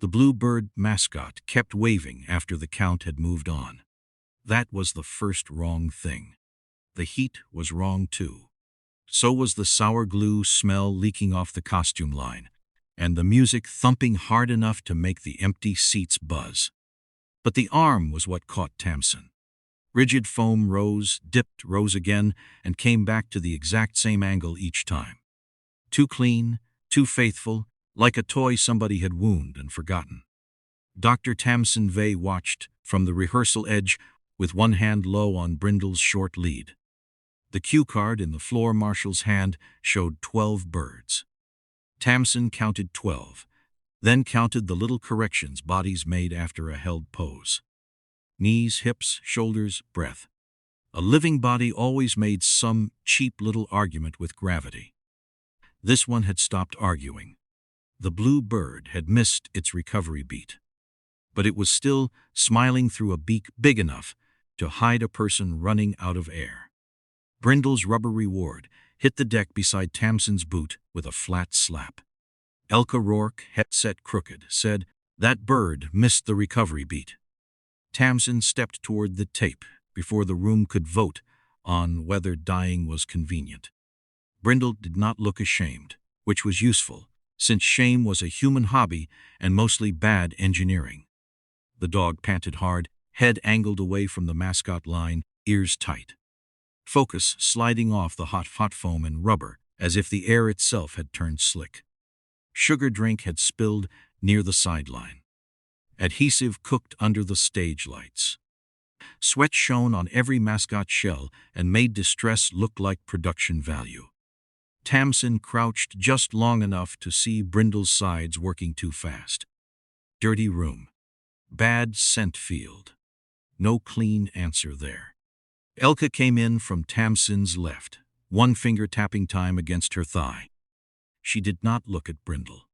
The bluebird Mascot kept waving after the count had moved on. That was the first wrong thing. The heat was wrong too. So was the sour glue smell leaking off the costume line, and the music thumping hard enough to make the empty seats buzz. But the arm was what caught Tamson. Rigid foam rose, dipped, rose again, and came back to the exact same angle each time. Too clean, too faithful, like a toy somebody had wounded and forgotten. Dr. Tamson Vey watched from the rehearsal edge with one hand low on Brindle's short lead. The cue card in the floor marshal's hand showed 12 birds. Tamson counted 12, then counted the little corrections bodies made after a held pose. Knees, hips, shoulders, breath. A living body always made some cheap little argument with gravity. This one had stopped arguing. The blue bird had missed its recovery beat. But it was still smiling through a beak big enough to hide a person running out of air. Brindle's rubber reward hit the deck beside Tamson's boot with a flat slap. Elka Rourke, head set crooked, said, "That bird missed the recovery beat." Tamson stepped toward the tape before the room could vote on whether dying was convenient. Brindle did not look ashamed, which was useful, since shame was a human hobby and mostly bad engineering. The dog panted hard, head angled away from the Mascot line, ears tight. Focus sliding off the hot foam and rubber as if the air itself had turned slick. Sugar drink had spilled near the sideline. Adhesive cooked under the stage lights. Sweat shone on every Mascot shell and made distress look like production value. Tamson crouched just long enough to see Brindle's sides working too fast. Dirty room. Bad scent field. No clean answer there. Elka came in from Tamson's left, one finger tapping time against her thigh. She did not look at Brindle.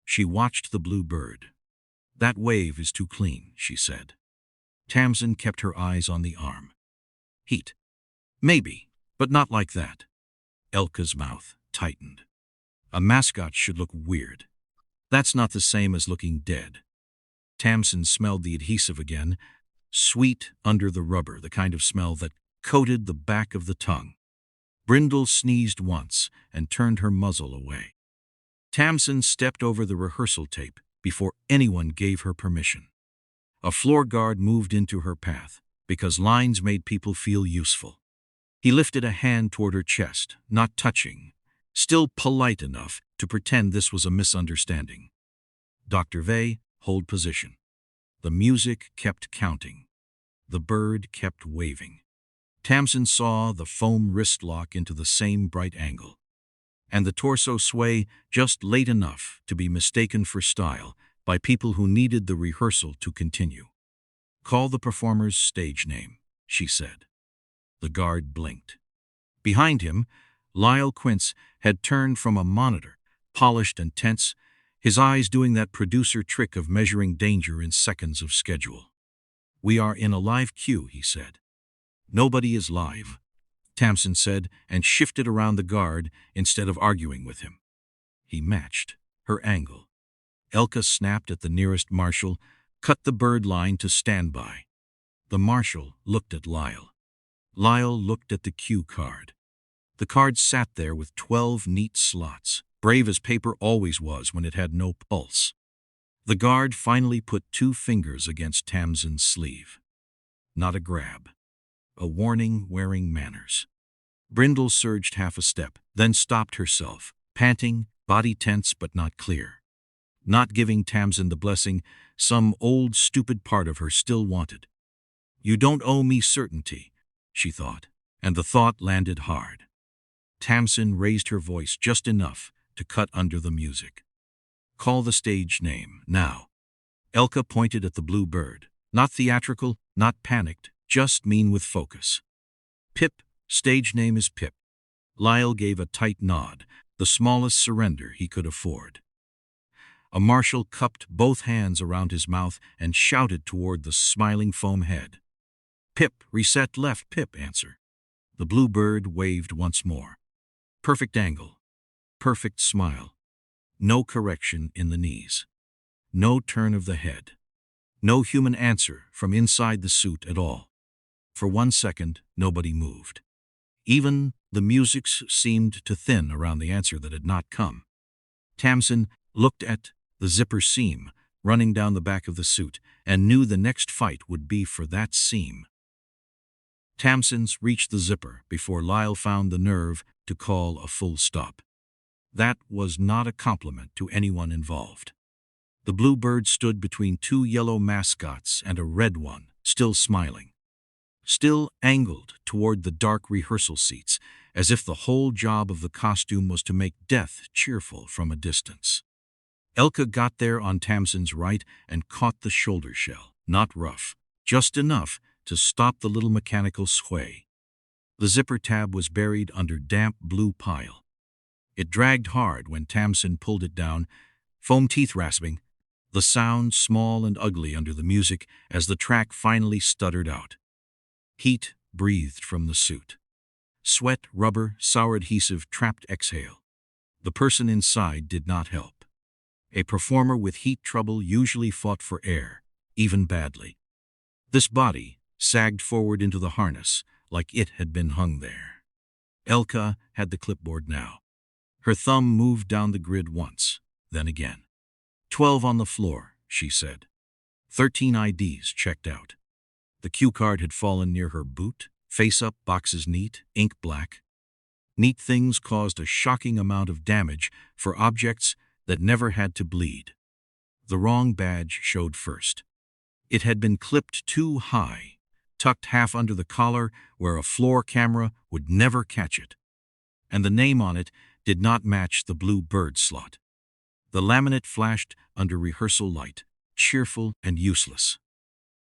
She watched the blue bird. "That wave is too clean," she said. Tamson kept her eyes on the arm. "Heat. Maybe, but not like that." Elka's mouth tightened. "A Mascot should look weird. That's not the same as looking dead." Tamson smelled the adhesive again, sweet under the rubber, the kind of smell that coated the back of the tongue. Brindle sneezed once and turned her muzzle away. Tamson stepped over the rehearsal tape before anyone gave her permission. A floor guard moved into her path, because lines made people feel useful. He lifted a hand toward her chest, not touching, still polite enough to pretend this was a misunderstanding. "Dr. Vey, hold position." The music kept counting. The bird kept waving. Tamson saw the foam wrist lock into the same bright angle, and the torso sway just late enough to be mistaken for style by people who needed the rehearsal to continue. "Call the performer's stage name," she said. The guard blinked. Behind him, Lyle Quince had turned from a monitor, polished and tense, his eyes doing that producer trick of measuring danger in seconds of schedule. "We are in a live cue," he said. "Nobody is live," Tamson said, and shifted around the guard instead of arguing with him. He matched her angle. Elka snapped at the nearest marshal, cut the bird line to standby. The marshal looked at Lyle. Lyle looked at the cue card. The card sat there with 12 neat slots, brave as paper always was when it had no pulse. The guard finally put 2 fingers against Tamson's sleeve. Not a grab. A warning wearing manners. Brindle surged half a step, then stopped herself, panting, body tense but not clear. Not giving Tamson the blessing some old stupid part of her still wanted. "You don't owe me certainty," she thought, and the thought landed hard. Tamson raised her voice just enough to cut under the music. "Call the stage name, now." Elka pointed at the blue bird. Not theatrical, not panicked, just mean with focus. "Pip, stage name is Pip." Lyle gave a tight nod, the smallest surrender he could afford. A marshal cupped both hands around his mouth and shouted toward the smiling foam head. "Pip, reset left, Pip, answer." The blue bird waved once more. Perfect angle. Perfect smile. No correction in the knees. No turn of the head. No human answer from inside the suit at all. For 1 second, nobody moved. Even the music seemed to thin around the answer that had not come. Tamson looked at the zipper seam running down the back of the suit and knew the next fight would be for that seam. Tamson's reached the zipper before Lyle found the nerve to call a full stop. That was not a compliment to anyone involved. The blue bird stood between 2 yellow mascots and a red one, still smiling. Still angled toward the dark rehearsal seats, as if the whole job of the costume was to make death cheerful from a distance. Elka got there on Tamson's right and caught the shoulder shell, not rough, just enough to stop the little mechanical sway. The zipper tab was buried under damp blue pile. It dragged hard when Tamson pulled it down, foam teeth rasping, the sound small and ugly under the music as the track finally stuttered out. Heat breathed from the suit. Sweat, rubber, sour adhesive trapped exhale. The person inside did not help. A performer with heat trouble usually fought for air, even badly. This body sagged forward into the harness like it had been hung there. Elka had the clipboard now. Her thumb moved down the grid once, then again. 12 on the floor, she said. 13 IDs checked out. The cue card had fallen near her boot, face up, boxes neat, ink black. Neat things caused a shocking amount of damage for objects that never had to bleed. The wrong badge showed first. It had been clipped too high, tucked half under the collar where a floor camera would never catch it. And the name on it did not match the blue bird slot. The laminate flashed under rehearsal light, cheerful and useless.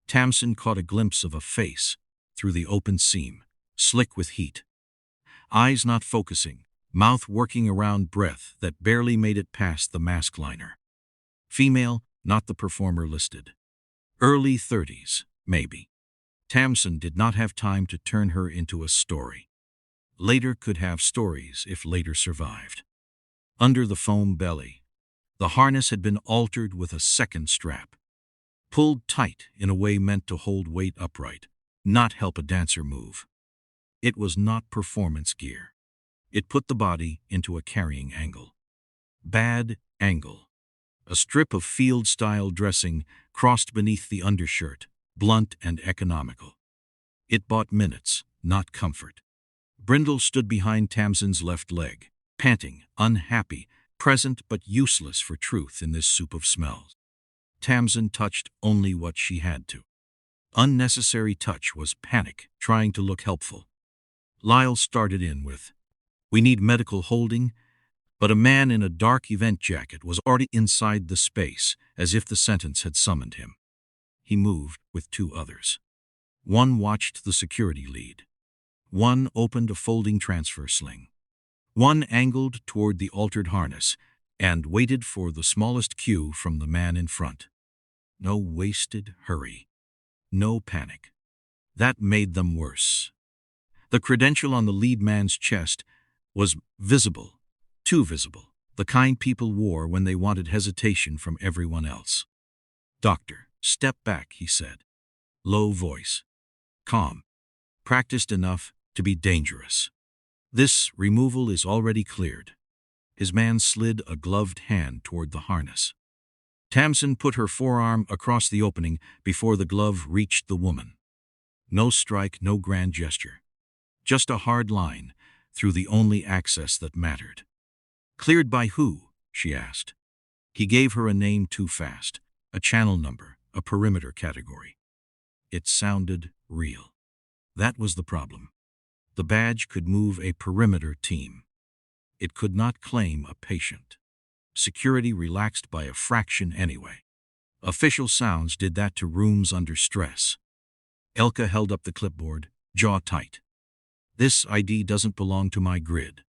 Tamson caught a glimpse of a face through the open seam, slick with heat. Eyes not focusing, mouth working around breath that barely made it past the mask liner. Female, not the performer listed. Early 30s, maybe. Tamson did not have time to turn her into a story. Later could have stories if later survived. Under the foam belly, the harness had been altered with a second strap. Pulled tight in a way meant to hold weight upright, not help a dancer move. It was not performance gear. It put the body into a carrying angle. Bad angle. A strip of field-style dressing crossed beneath the undershirt, blunt and economical. It bought minutes, not comfort. Brindle stood behind Tamson's left leg, panting, unhappy, present but useless for truth in this soup of smells. Tamson touched only what she had to. Unnecessary touch was panic, trying to look helpful. Lyle started in with, "We need medical holding," but a man in a dark event jacket was already inside the space, as if the sentence had summoned him. He moved with 2 others. One watched the security lead. One opened a folding transfer sling. One angled toward the altered harness and waited for the smallest cue from the man in front. No wasted hurry. No panic. That made them worse. The credential on the lead man's chest was visible, too visible, the kind people wore when they wanted hesitation from everyone else. "Doctor, step back," he said. Low voice. Calm. Practiced enough to be dangerous. "This removal is already cleared." His man slid a gloved hand toward the harness. Tamson put her forearm across the opening before the glove reached the woman. No strike, no grand gesture. Just a hard line through the only access that mattered. "Cleared by who?" she asked. He gave her a name too fast, a channel number, a perimeter category. It sounded real. That was the problem. The badge could move a perimeter team. It could not claim a patient. Security relaxed by a fraction anyway. Official sounds did that to rooms under stress. Elka held up the clipboard, jaw tight. "This ID doesn't belong to my grid."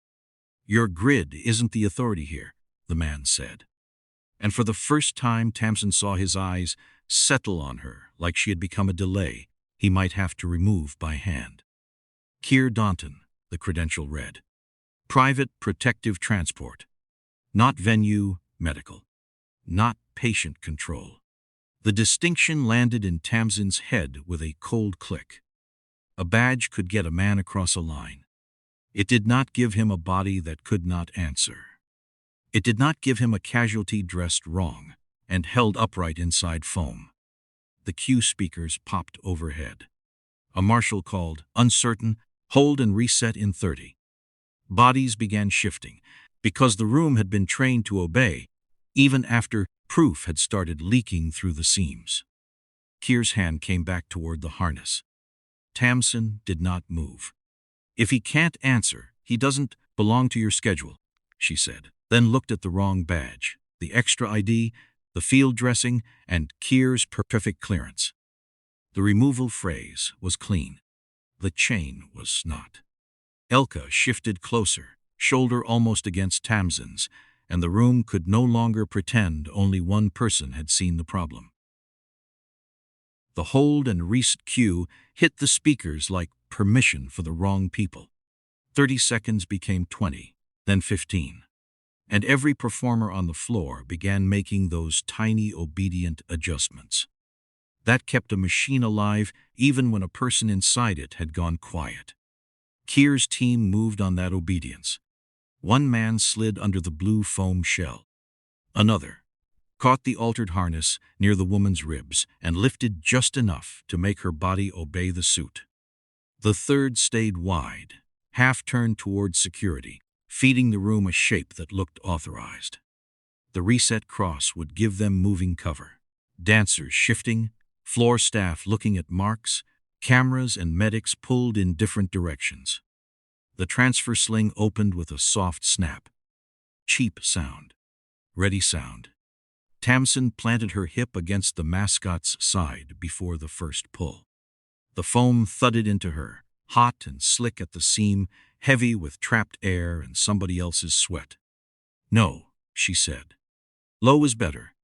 "Your grid isn't the authority here," the man said. And for the first time Tamson saw his eyes settle on her like she had become a delay he might have to remove by hand. Kier Danton, the credential read. Private protective transport. Not venue, medical. Not patient control. The distinction landed in Tamson's head with a cold click. A badge could get a man across a line. It did not give him a body that could not answer. It did not give him a casualty dressed wrong and held upright inside foam. The cue speakers popped overhead. A marshal called, "Uncertain, hold and reset in 30. Bodies began shifting, because the room had been trained to obey, even after proof had started leaking through the seams. Kier's hand came back toward the harness. Tamson did not move. "If he can't answer, he doesn't belong to your schedule," she said, then looked at the wrong badge, the extra ID, the field dressing, and Kier's perfect clearance. The removal phrase was clean. The chain was not. Elka shifted closer, shoulder almost against Tamson's, and the room could no longer pretend only one person had seen the problem. The hold and reset cue hit the speakers like permission for the wrong people. 30 seconds became 20, then 15. And every performer on the floor began making those tiny obedient adjustments. That kept a machine alive even when a person inside it had gone quiet. Kier's team moved on that obedience. One man slid under the blue foam shell. Another caught the altered harness near the woman's ribs and lifted just enough to make her body obey the suit. The third stayed wide, half turned toward security, feeding the room a shape that looked authorized. The reset cross would give them moving cover. Dancers shifting, floor staff looking at marks, cameras and medics pulled in different directions. The transfer sling opened with a soft snap. Cheap sound. Ready sound. Tamson planted her hip against the Mascot's side before the first pull. The foam thudded into her, hot and slick at the seam, heavy with trapped air and somebody else's sweat. "No," she said. "Low is better."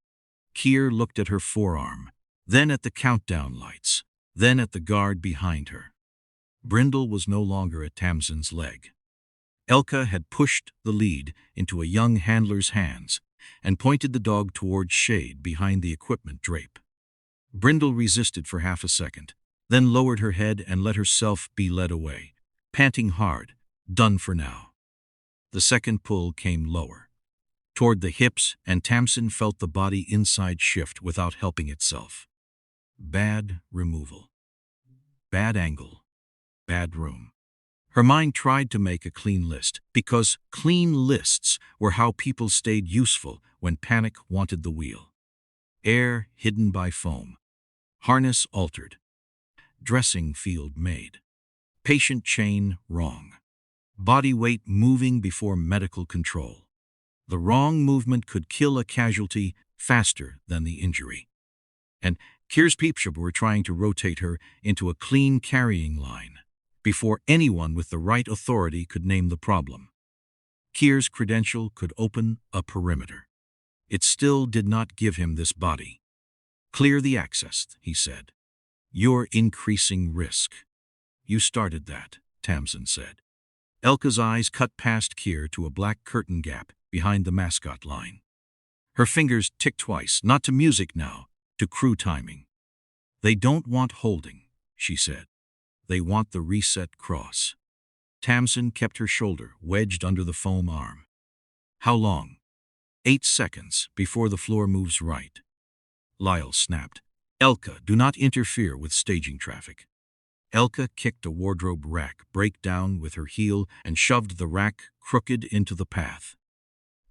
Kier looked at her forearm, then at the countdown lights, then at the guard behind her. Brindle was no longer at Tamson's leg. Elka had pushed the lead into a young handler's hands and pointed the dog toward shade behind the equipment drape. Brindle resisted for half a second, then lowered her head and let herself be led away, panting hard, done for now. The second pull came lower, toward the hips, and Tamson felt the body inside shift without helping itself. Bad removal. Bad angle. Bad room. Her mind tried to make a clean list, because clean lists were how people stayed useful when panic wanted the wheel. Air hidden by foam. Harness altered. Dressing field made. Patient chain wrong. Body weight moving before medical control. The wrong movement could kill a casualty faster than the injury. And Kier's people were trying to rotate her into a clean carrying line before anyone with the right authority could name the problem. Kier's credential could open a perimeter. It still did not give him this body. "Clear the access," he said. "You're increasing risk." "You started that," Tamson said. Elka's eyes cut past Kier to a black curtain gap behind the Mascot line. Her fingers ticked twice, not to music now, to crew timing. "They don't want holding," she said. "They want the reset cross." Tamson kept her shoulder wedged under the foam arm. "How long?" 8 seconds before the floor moves right. Lyle snapped. "Elka, do not interfere with staging traffic." Elka kicked a wardrobe rack breakdown with her heel and shoved the rack crooked into the path.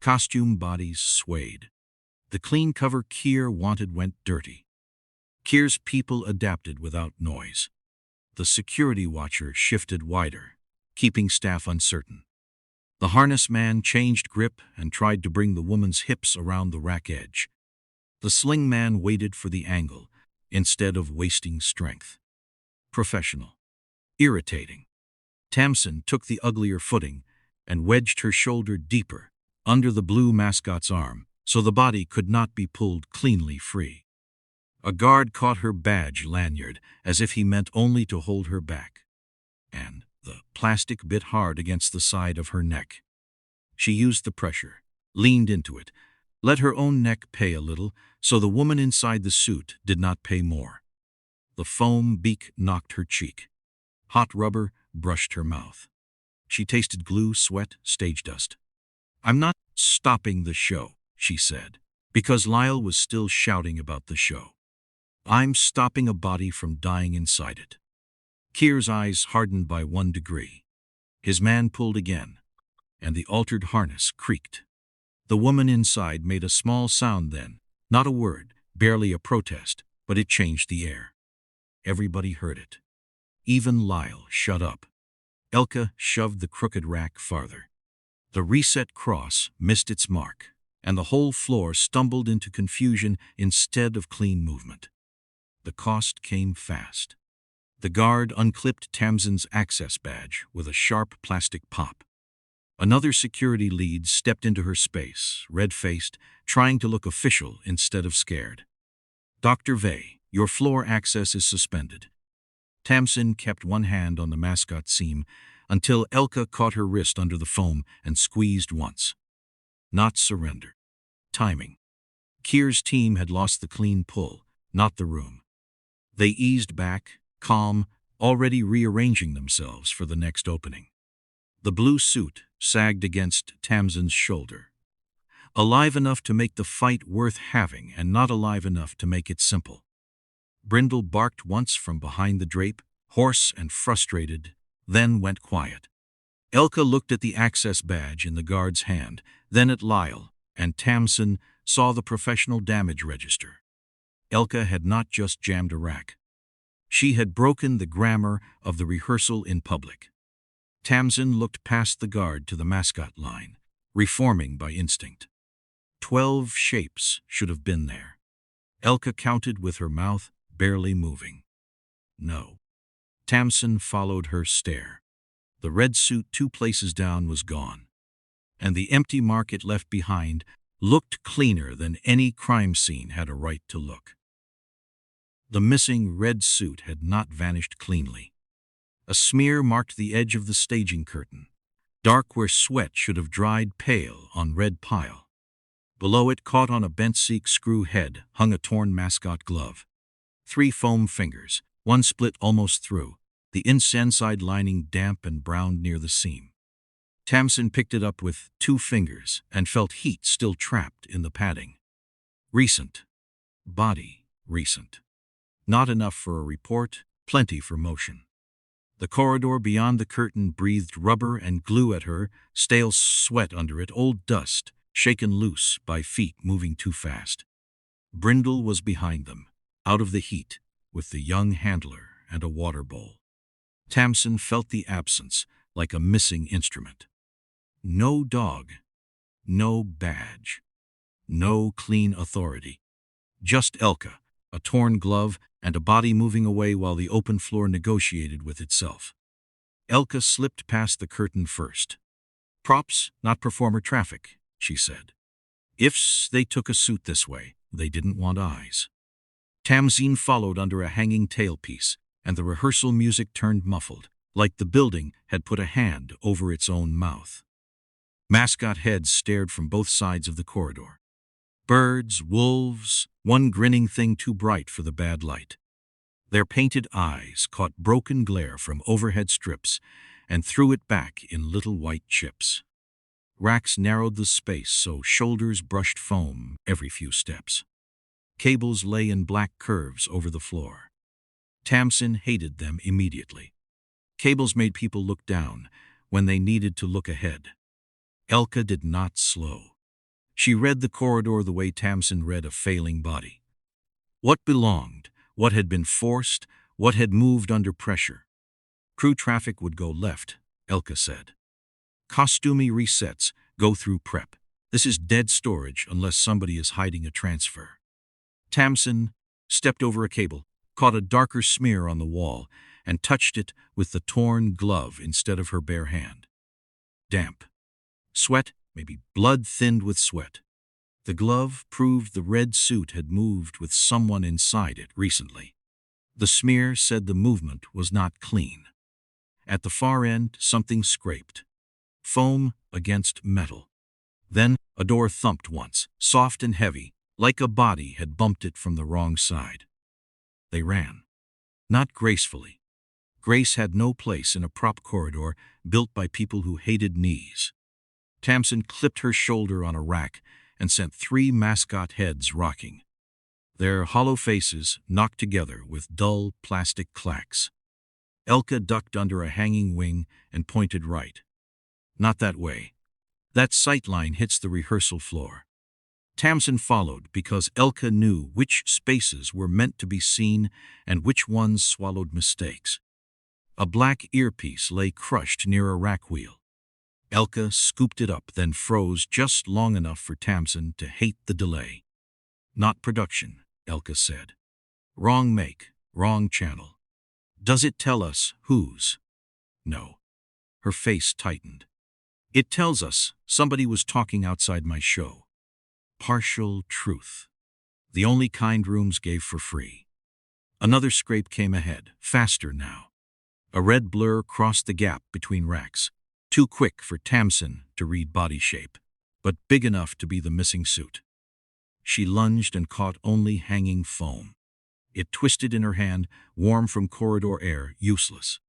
Costume bodies swayed. The clean cover Kier wanted went dirty. Kier's people adapted without noise. The security watcher shifted wider, keeping staff uncertain. The harness man changed grip and tried to bring the woman's hips around the rack edge. The sling man waited for the angle, instead of wasting strength. Professional. Irritating. Tamson took the uglier footing and wedged her shoulder deeper, under the blue Mascot's arm, so the body could not be pulled cleanly free. A guard caught her badge lanyard as if he meant only to hold her back, and the plastic bit hard against the side of her neck. She used the pressure, leaned into it, Let her own neck pay a little, so the woman inside the suit did not pay more. The foam beak knocked her cheek. Hot rubber brushed her mouth. She tasted glue, sweat, stage dust. "I'm not stopping the show," she said, because Lyle was still shouting about the show. "I'm stopping a body from dying inside it." Kier's eyes hardened by 1 degree. His man pulled again, and the altered harness creaked. The woman inside made a small sound then, not a word, barely a protest, but it changed the air. Everybody heard it. Even Lyle. "Shut up." Elka shoved the crooked rack farther. The reset cross missed its mark, and the whole floor stumbled into confusion instead of clean movement. The cost came fast. The guard unclipped Tamson's access badge with a sharp plastic pop. Another security lead stepped into her space, red-faced, trying to look official instead of scared. "Dr. Vey, your floor access is suspended." Tamson kept one hand on the Mascot seam until Elka caught her wrist under the foam and squeezed once. Not surrender. Timing. Kier's team had lost the clean pull, not the room. They eased back, calm, already rearranging themselves for the next opening. The blue suit sagged against Tamson's shoulder. Alive enough to make the fight worth having and not alive enough to make it simple. Brindle barked once from behind the drape, hoarse and frustrated, then went quiet. Elka looked at the access badge in the guard's hand, then at Lyle, and Tamson saw the professional damage register. Elka had not just jammed a rack. She had broken the grammar of the rehearsal in public. Tamson looked past the guard to the Mascot line, reforming by instinct. 12 shapes should have been there. Elka counted with her mouth barely moving. No. Tamson followed her stare. The red suit 2 places down was gone, and the empty mark it left behind looked cleaner than any crime scene had a right to look. The missing red suit had not vanished cleanly. A smear marked the edge of the staging curtain, dark where sweat should have dried pale on red pile. Below it, caught on a bent silk screw head, hung a torn Mascot glove. 3 foam fingers, one split almost through, the inside lining damp and browned near the seam. Tamson picked it up with 2 fingers and felt heat still trapped in the padding. Recent. Body, recent. Not enough for a report, plenty for motion. The corridor beyond the curtain breathed rubber and glue at her, stale sweat under it, old dust, shaken loose by feet moving too fast. Brindle was behind them, out of the heat, with the young handler and a water bowl. Tamson felt the absence, like a missing instrument. No dog, no badge, no clean authority. Just Elka, a torn glove, and a body moving away while the open floor negotiated with itself. Elka slipped past the curtain first. "Props, not performer traffic," she said. "If they took a suit this way, they didn't want eyes." Tamson followed under a hanging tailpiece, and the rehearsal music turned muffled, like the building had put a hand over its own mouth. Mascot heads stared from both sides of the corridor. Birds, wolves, one grinning thing too bright for the bad light. Their painted eyes caught broken glare from overhead strips and threw it back in little white chips. Racks narrowed the space so shoulders brushed foam every few steps. Cables lay in black curves over the floor. Tamson hated them immediately. Cables made people look down when they needed to look ahead. Elka did not slow. She read the corridor the way Tamson read a failing body. What belonged, what had been forced, what had moved under pressure. Crew traffic would go left, Elka said. Costumey resets go through prep. This is dead storage unless somebody is hiding a transfer. Tamson stepped over a cable, caught a darker smear on the wall, and touched it with the torn glove instead of her bare hand. Damp. Sweat, maybe blood thinned with sweat. The glove proved the red suit had moved with someone inside it recently. The smear said the movement was not clean. At the far end, something scraped. Foam against metal. Then A door thumped once, soft and heavy, like a body had bumped it from the wrong side. They ran. Not gracefully. Grace had no place in a prop corridor built by people who hated knees. Tamson clipped her shoulder on a rack and sent 3 Mascot heads rocking. Their hollow faces knocked together with dull plastic clacks. Elka ducked under a hanging wing and pointed right. Not that way. That sightline hits the rehearsal floor. Tamson followed because Elka knew which spaces were meant to be seen and which ones swallowed mistakes. A black earpiece lay crushed near a rack wheel. Elka scooped it up, then froze just long enough for Tamson to hate the delay. Not production, Elka said. Wrong make, wrong channel. Does it tell us whose? No. Her face tightened. It tells us somebody was talking outside my show. Partial truth. The only kind rooms gave for free. Another scrape came ahead, faster now. A red blur crossed the gap between racks, too quick for Tamson to read body shape, but big enough to be the missing suit. She lunged and caught only hanging foam. It twisted in her hand, warm from corridor air, useless.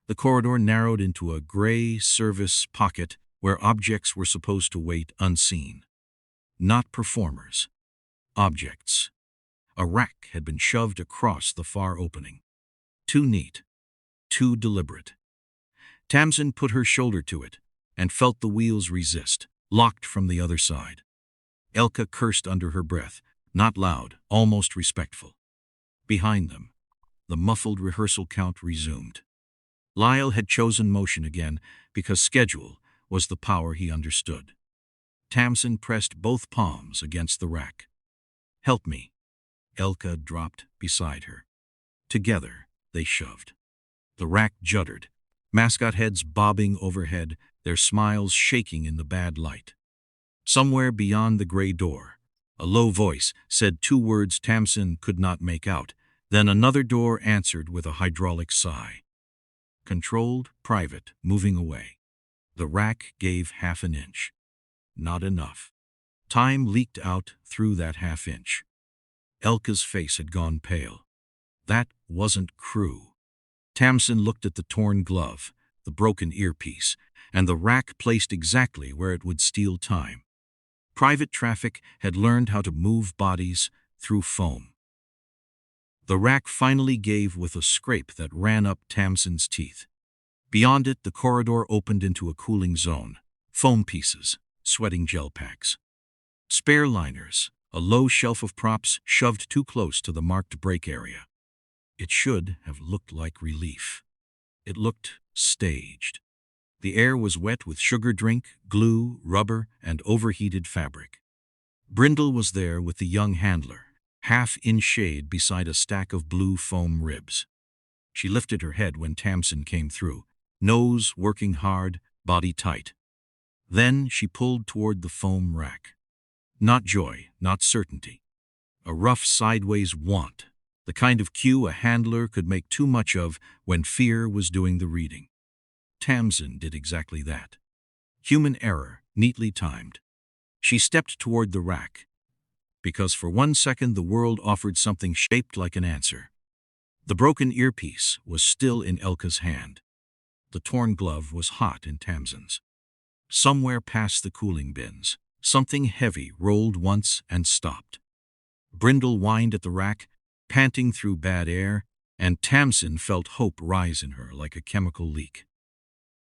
The corridor narrowed into a gray service pocket where objects were supposed to wait unseen. Not performers. Objects. A rack had been shoved across the far opening. Too neat. Too deliberate. Tamson put her shoulder to it and felt the wheels resist, locked from the other side. Elka cursed under her breath, not loud, almost respectful. Behind them, the muffled rehearsal count resumed. Lyle had chosen motion again because schedule was the power he understood. Tamson pressed both palms against the rack. Help me. Elka dropped beside her. Together, they shoved. The rack juddered, Mascot heads bobbing overhead, their smiles shaking in the bad light. Somewhere beyond the gray door, a low voice said 2 words Tamson could not make out. Then another door answered with a hydraulic sigh. Controlled, private, moving away. The rack gave half an inch. Not enough. Time leaked out through that half inch. Elka's face had gone pale. That wasn't crew. Tamson looked at the torn glove, the broken earpiece, and the rack placed exactly where it would steal time. Private traffic had learned how to move bodies through foam. The rack finally gave with a scrape that ran up Tamson's teeth. Beyond it, the corridor opened into a cooling zone. Foam pieces, sweating gel packs. Spare liners, a low shelf of props shoved too close to the marked break area. It should have looked like relief. It looked staged. The air was wet with sugar drink, glue, rubber, and overheated fabric. Brindle was there with the young handler, half in shade beside a stack of blue foam ribs. She lifted her head when Tamson came through, nose working hard, body tight. Then she pulled toward the foam rack. Not joy, not certainty. A rough sideways want, the kind of cue a handler could make too much of when fear was doing the reading. Tamson did exactly that. Human error, neatly timed. She stepped toward the rack, because for 1 second the world offered something shaped like an answer. The broken earpiece was still in Elka's hand. The torn glove was hot in Tamson's. Somewhere past the cooling bins, something heavy rolled once and stopped. Brindle whined at the rack, panting through bad air, and Tamson felt hope rise in her like a chemical leak.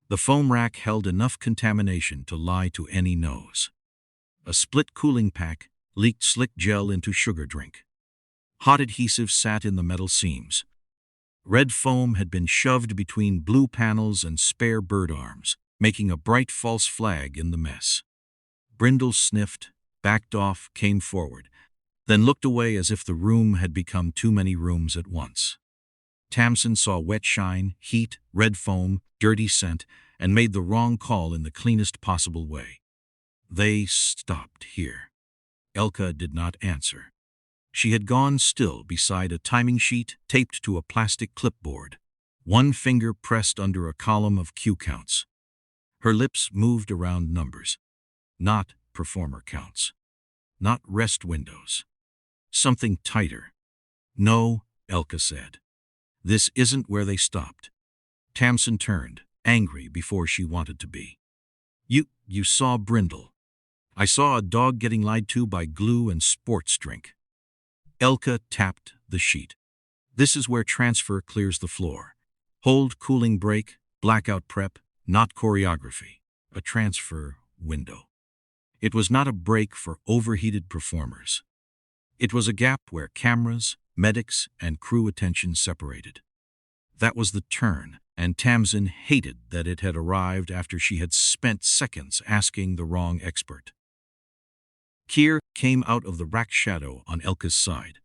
The foam rack held enough contamination to lie to any nose. A split cooling pack leaked slick gel into sugar drink. Hot adhesive sat in the metal seams. Red foam had been shoved between blue panels and spare bird arms, making a bright false flag in the mess. Brindle sniffed, backed off, came forward, then looked away as if the room had become too many rooms at once. Tamson saw wet shine, heat, red foam, dirty scent, and made the wrong call in the cleanest possible way. They stopped here. Elka did not answer. She had gone still beside a timing sheet taped to a plastic clipboard, one finger pressed under a column of cue counts. Her lips moved around numbers. Not performer counts. Not rest windows. Something tighter. No, Elka said. This isn't where they stopped. Tamson turned, angry before she wanted to be. You saw Brindle. I saw a dog getting lied to by glue and sports drink. Elka tapped the sheet. This is where transfer clears the floor. Hold, cooling break, blackout prep, not choreography. A transfer window. It was not a break for overheated performers. It was a gap where cameras, medics, and crew attention separated. That was the turn, and Tamson hated that it had arrived after she had spent seconds asking the wrong expert. Kier came out of the rack shadow on Elka's side,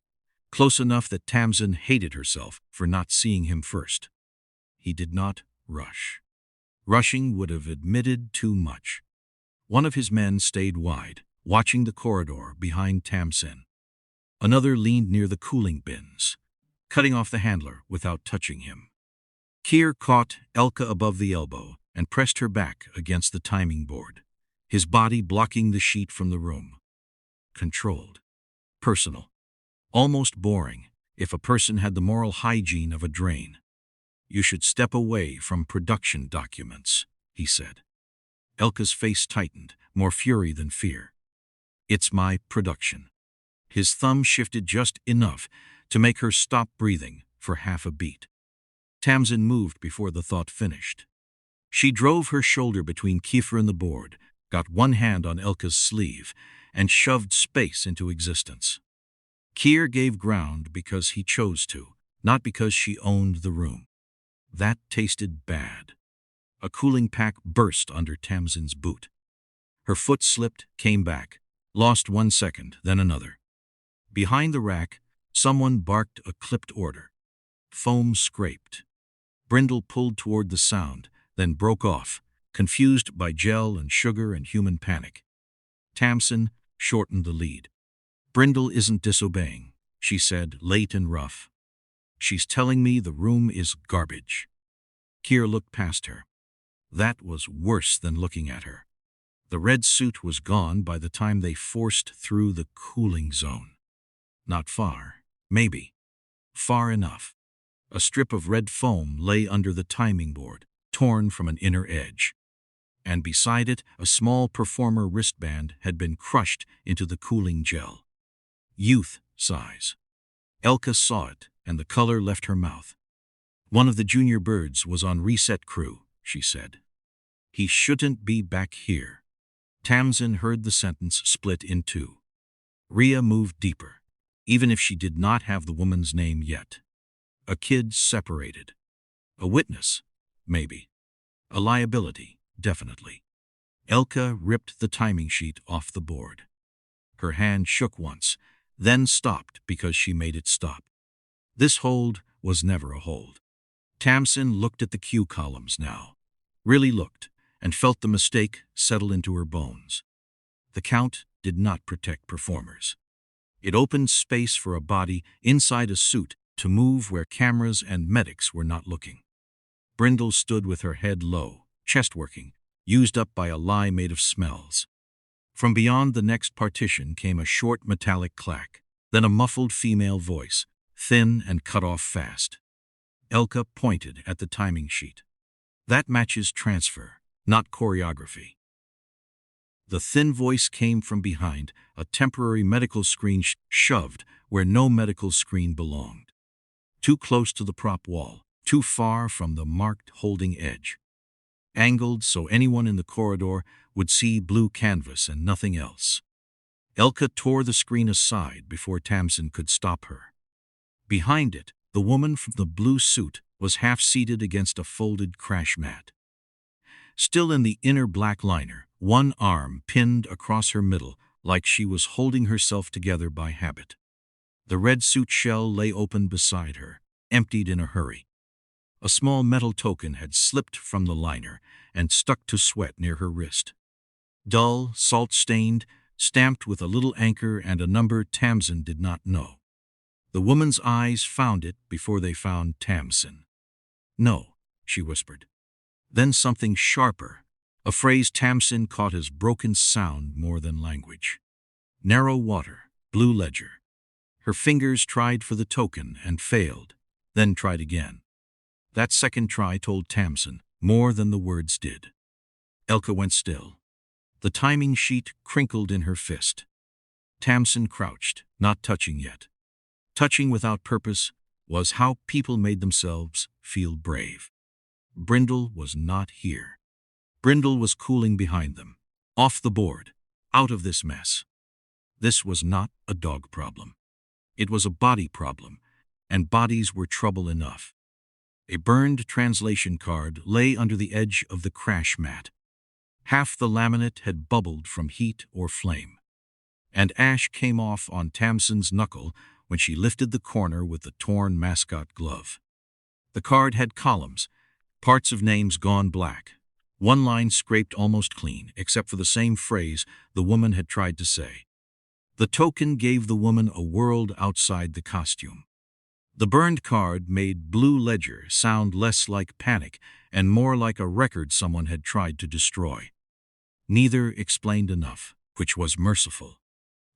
close enough that Tamson hated herself for not seeing him first. He did not rush. Rushing would have admitted too much. One of his men stayed wide, watching the corridor behind Tamson. Another leaned near the cooling bins, cutting off the handler without touching him. Kier caught Elka above the elbow and pressed her back against the timing board, his body blocking the sheet from the room. Controlled. Personal. Almost boring, if a person had the moral hygiene of a drain. You should step away from production documents, he said. Elka's face tightened, more fury than fear. It's my production. His thumb shifted just enough to make her stop breathing for half a beat. Tamson moved before the thought finished. She drove her shoulder between Kiefer and the board, got one hand on Elka's sleeve, and shoved space into existence. Kier gave ground because he chose to, not because she owned the room. That tasted bad. A cooling pack burst under Tamson's boot. Her foot slipped, came back, lost 1 second, then another. Behind the rack, someone barked a clipped order. Foam scraped. Brindle pulled toward the sound, then broke off, confused by gel and sugar and human panic. Tamson shortened the lead. Brindle isn't disobeying, she said, late and rough. She's telling me the room is garbage. Kier looked past her. That was worse than looking at her. The red suit was gone by the time they forced through the cooling zone. Not far, maybe. Far enough. A strip of red foam lay under the timing board, torn from an inner edge. And beside it, a small performer wristband had been crushed into the cooling gel. Youth size. Elka saw it, and the color left her mouth. One of the junior birds was on reset crew, she said. He shouldn't be back here. Tamson heard the sentence split in two. Rhea moved deeper, even if she did not have the woman's name yet. A kid separated. A witness, maybe. A liability, definitely. Elka ripped the timing sheet off the board. Her hand shook once, then stopped because she made it stop. This hold was never a hold. Tamson looked at the cue columns now. Really looked, and felt the mistake settle into her bones. The count did not protect performers. It opened space for a body inside a suit to move where cameras and medics were not looking. Brindle stood with her head low, chest working, used up by a lie made of smells. From beyond the next partition came a short metallic clack, then a muffled female voice, thin and cut off fast. Elka pointed at the timing sheet. That matches transfer, not choreography. The thin voice came from behind, a temporary medical screen shoved where no medical screen belonged. Too close to the prop wall, too far from the marked holding edge. Angled so anyone in the corridor would see blue canvas and nothing else. Elka tore the screen aside before Tamson could stop her. Behind it, the woman from the blue suit was half-seated against a folded crash mat. Still in the inner black liner, one arm pinned across her middle like she was holding herself together by habit. The red suit shell lay open beside her, emptied in a hurry. A small metal token had slipped from the liner and stuck to sweat near her wrist. Dull, salt-stained, stamped with a little anchor and a number Tamson did not know. The woman's eyes found it before they found Tamson. "No," she whispered. Then something sharper, A phrase Tamson caught as broken sound more than language. Narrow water, blue ledger. Her fingers tried for the token and failed, then tried again. That second try told Tamson more than the words did. Elka went still. The timing sheet crinkled in her fist. Tamson crouched, not touching yet. Touching without purpose was how people made themselves feel brave. Brindle was not here. Brindle was cooling behind them, off the board, out of this mess. This was not a dog problem. It was a body problem, and bodies were trouble enough. A burned translation card lay under the edge of the crash mat. Half the laminate had bubbled from heat or flame, and ash came off on Tamson's knuckle when she lifted the corner with the torn Mascot glove. The card had columns, parts of names gone black. One line scraped almost clean, except for the same phrase the woman had tried to say. The token gave the woman a world outside the costume. The burned card made Blue Ledger sound less like panic and more like a record someone had tried to destroy. Neither explained enough, which was merciful.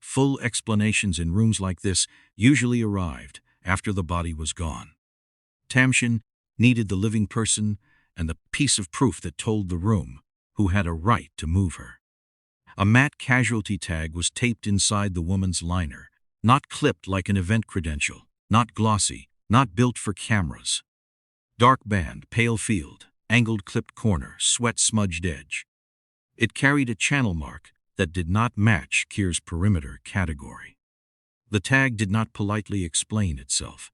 Full explanations in rooms like this usually arrived after the body was gone. Tamson needed the living person and the piece of proof that told the room who had a right to move her. A matte casualty tag was taped inside the woman's liner, not clipped like an event credential, not glossy, not built for cameras. Dark band, pale field, angled clipped corner, sweat-smudged edge. It carried a channel mark that did not match Kier's perimeter category. The tag did not politely explain itself.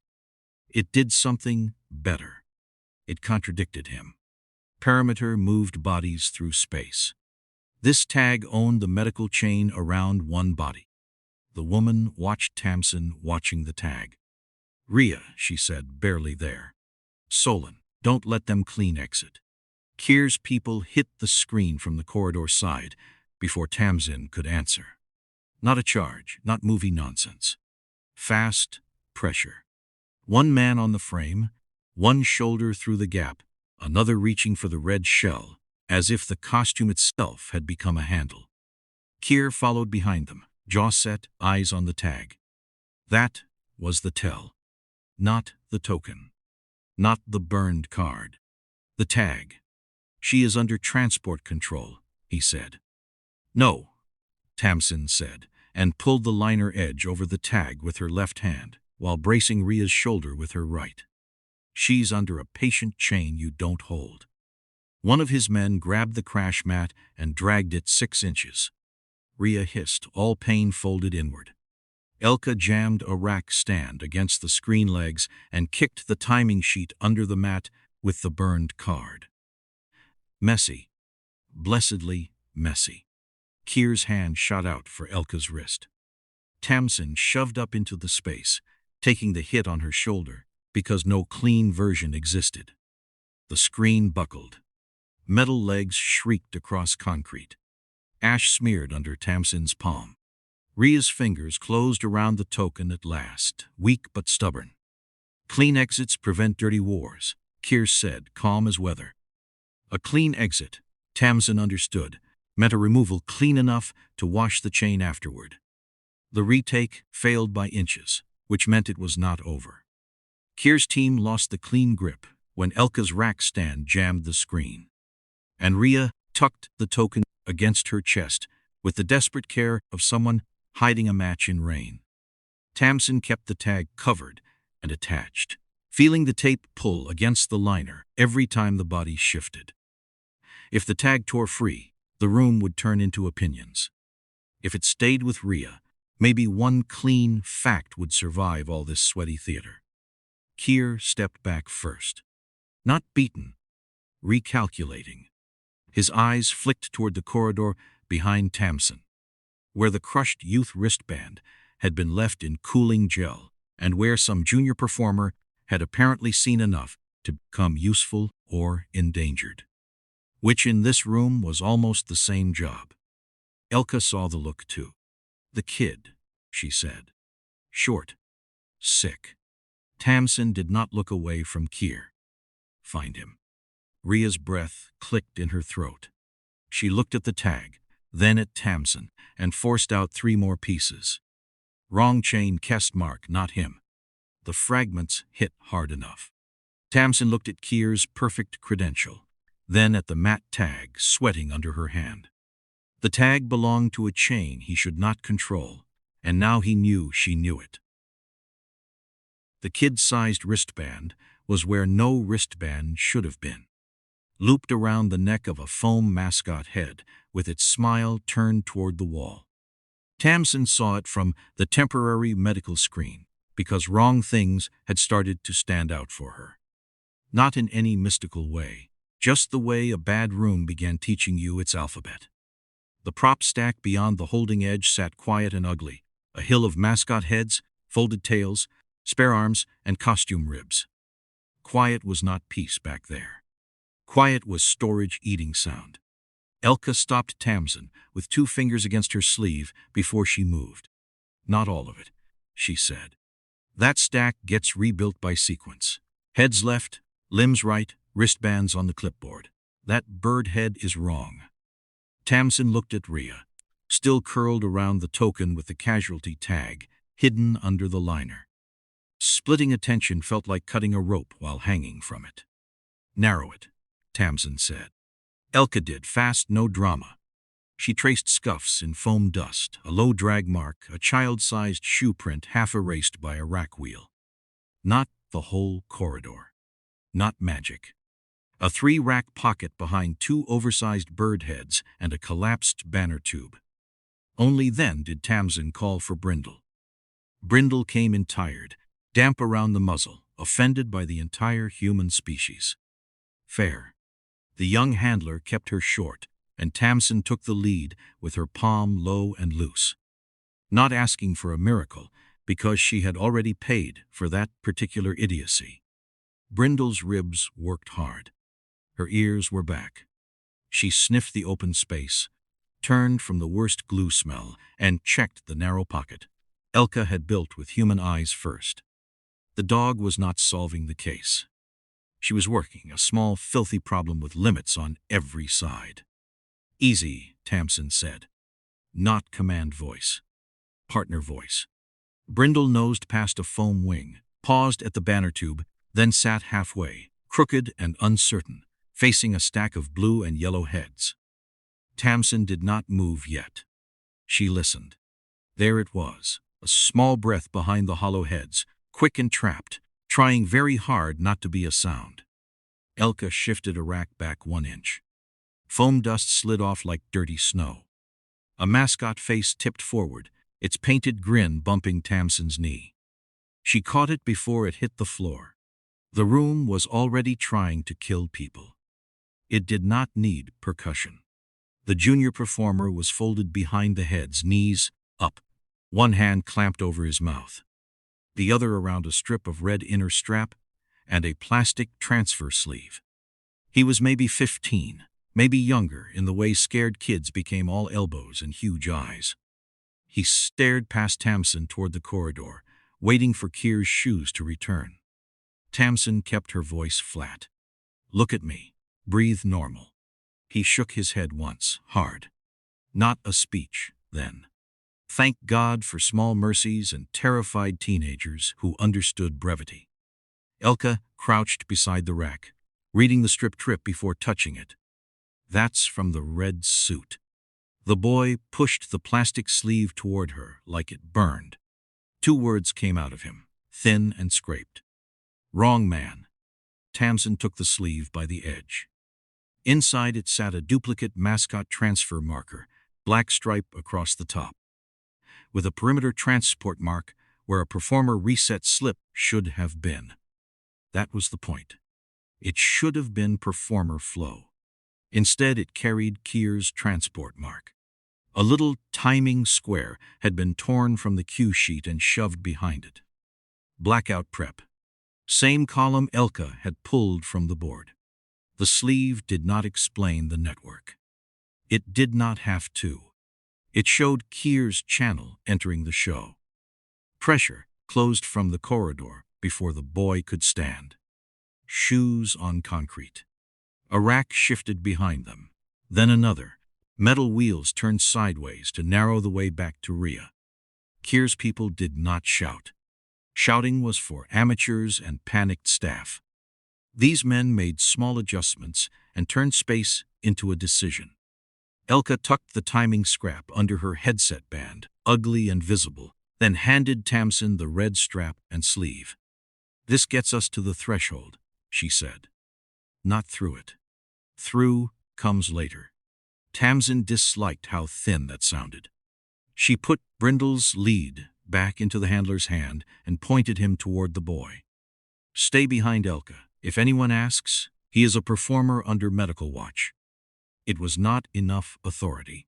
It did something better. It contradicted him. Perimeter moved bodies through space. This tag owned the medical chain around one body. The woman watched Tamson watching the tag. "Rhea," she said, barely there. "Solon, don't let them clean exit." Kier's people hit the screen from the corridor side before Tamson could answer. Not a charge, not movie nonsense. Fast pressure. One man on the frame, one shoulder through the gap, another reaching for the red shell, as if the costume itself had become a handle. Kier followed behind them, jaw set, eyes on the tag. That was the tell. Not the token. Not the burned card. The tag. "She is under transport control," he said. "No," Tamson said, and pulled the liner edge over the tag with her left hand, while bracing Rhea's shoulder with her right. "She's under a patient chain you don't hold." One of his men grabbed the crash mat and dragged it 6 inches. Rhea hissed, all pain folded inward. Elka jammed a rack stand against the screen legs and kicked the timing sheet under the mat with the burned card. Messy. Blessedly messy. Kier's hand shot out for Elka's wrist. Tamson shoved up into the space, taking the hit on her shoulder, because no clean version existed. The screen buckled. Metal legs shrieked across concrete. Ash smeared under Tamson's palm. Rhea's fingers closed around the token at last, weak but stubborn. "Clean exits prevent dirty wars," Kier said, calm as weather. A clean exit, Tamson understood, meant a removal clean enough to wash the chain afterward. The retake failed by inches, which meant it was not over. Kier's team lost the clean grip when Elka's rack stand jammed the screen. And Rhea tucked the token against her chest with the desperate care of someone hiding a match in rain. Tamson kept the tag covered and attached, feeling the tape pull against the liner every time the body shifted. If the tag tore free, the room would turn into opinions. If it stayed with Rhea, maybe one clean fact would survive all this sweaty theater. Kier stepped back first. Not beaten, recalculating. His eyes flicked toward the corridor behind Tamson, where the crushed youth wristband had been left in cooling gel and where some junior performer had apparently seen enough to become useful or endangered. Which in this room was almost the same job. Elka saw the look too. "The kid," she said. "Short. Sick." Tamson did not look away from Kier. "Find him." Rhea's breath clicked in her throat. She looked at the tag, then at Tamson, and forced out 3 more pieces. Wrong chain, chest mark, not him. The fragments hit hard enough. Tamson looked at Kier's perfect credential, then at the matte tag sweating under her hand. The tag belonged to a chain he should not control, and now he knew she knew it. The kid-sized wristband was where no wristband should have been, looped around the neck of a foam mascot head with its smile turned toward the wall. Tamson saw it from the temporary medical screen because wrong things had started to stand out for her. Not in any mystical way, just the way a bad room began teaching you its alphabet. The prop stack beyond the holding edge sat quiet and ugly, a hill of mascot heads, folded tails, spare arms, and costume ribs. Quiet was not peace back there. Quiet was storage eating sound. Elka stopped Tamson with 2 fingers against her sleeve before she moved. "Not all of it," she said. "That stack gets rebuilt by sequence. Heads left, limbs right, wristbands on the clipboard. That bird head is wrong." Tamson looked at Rhea, still curled around the token with the casualty tag, hidden under the liner. Splitting attention felt like cutting a rope while hanging from it. "Narrow it," Tamson said. Elka did, fast, no drama. She traced scuffs in foam dust, a low drag mark, a child-sized shoe print half erased by a rack wheel. Not the whole corridor. Not magic. A 3-rack pocket behind 2 oversized bird heads and a collapsed banner tube. Only then did Tamson call for Brindle. Brindle came in tired, damp around the muzzle, offended by the entire human species. Fair. The young handler kept her short, and Tamson took the lead with her palm low and loose. Not asking for a miracle, because she had already paid for that particular idiocy. Brindle's ribs worked hard. Her ears were back. She sniffed the open space, turned from the worst glue smell, and checked the narrow pocket. Elka had built with human eyes first. The dog was not solving the case. She was working a small, filthy problem with limits on every side. "Easy," Tamson said. Not command voice. Partner voice. Brindle nosed past a foam wing, paused at the banner tube, then sat halfway, crooked and uncertain, facing a stack of blue and yellow heads. Tamson did not move yet. She listened. There it was, a small breath behind the hollow heads, quick and trapped, trying very hard not to be a sound. Elka shifted a rack back 1 inch. Foam dust slid off like dirty snow. A mascot face tipped forward, its painted grin bumping Tamson's knee. She caught it before it hit the floor. The room was already trying to kill people. It did not need percussion. The junior performer was folded behind the heads, knees up, 1 hand clamped over his mouth, the other around a strip of red inner strap and a plastic transfer sleeve. He was maybe 15, maybe younger, in the way scared kids became all elbows and huge eyes. He stared past Tamson toward the corridor, waiting for Kier's shoes to return. Tamson kept her voice flat. "Look at me. Breathe normal." He shook his head once, hard. Not a speech, then. Thank God for small mercies and terrified teenagers who understood brevity. Elka crouched beside the rack, reading the strip trip before touching it. "That's from the Red Suit." The boy pushed the plastic sleeve toward her like it burned. 2 words came out of him, thin and scraped. "Wrong man." Tamson took the sleeve by the edge. Inside it sat a duplicate mascot transfer marker, black stripe across the top, with a perimeter transport mark where a performer reset slip should have been. That was the point. It should have been performer flow. Instead, it carried Kier's transport mark. A little timing square had been torn from the cue sheet and shoved behind it. Blackout prep. Same column Elka had pulled from the board. The sleeve did not explain the network. It did not have to. It showed Kier's channel entering the show. Pressure closed from the corridor before the boy could stand. Shoes on concrete. A rack shifted behind them, then another, Metal wheels turned sideways to narrow the way back to Rhea. Kier's people did not shout. Shouting was for amateurs and panicked staff. These men made small adjustments and turned space into a decision. Elka tucked the timing scrap under her headset band, ugly and visible, then handed Tamson the red strap and sleeve. "This gets us to the threshold," she said. "Not through it. Through comes later." Tamson disliked how thin that sounded. She put Brindle's lead back into the handler's hand and pointed him toward the boy. "Stay behind Elka. If anyone asks, he is a performer under medical watch." It was not enough authority.